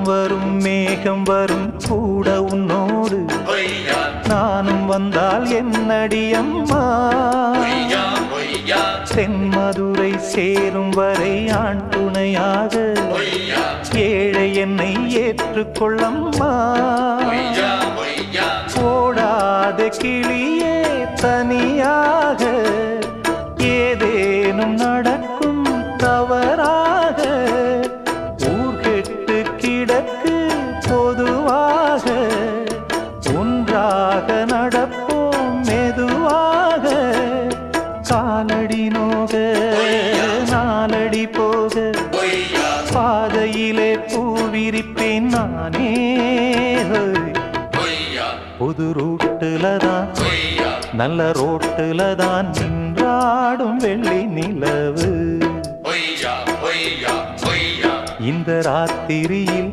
வரும் மேகம் வரும் கூட உன்னோடு நானும் வந்தால் என்னடி அம்மா தென்மதுரை சேரும் வரை ஆண் துணையாக ஏழை என்னை ஏற்றுக்கொள்ளம்மா ஓடாத கிளியே தனியாக ஏதேனும் நடக்கும் தவறாக ஊர்கெட்டு கிடக்கு பொதுவாக ஒன்றாக நடப்போம் மெதுவாக காலடி நோக நாலடி போக பாதையிலே பூவிரிப்பேன் நானே புது ரூட்டுல தான் நல்ல ரோட்டுல தான் நின்றாடும் வெள்ளி நிலவு இந்த ராத்திரியில்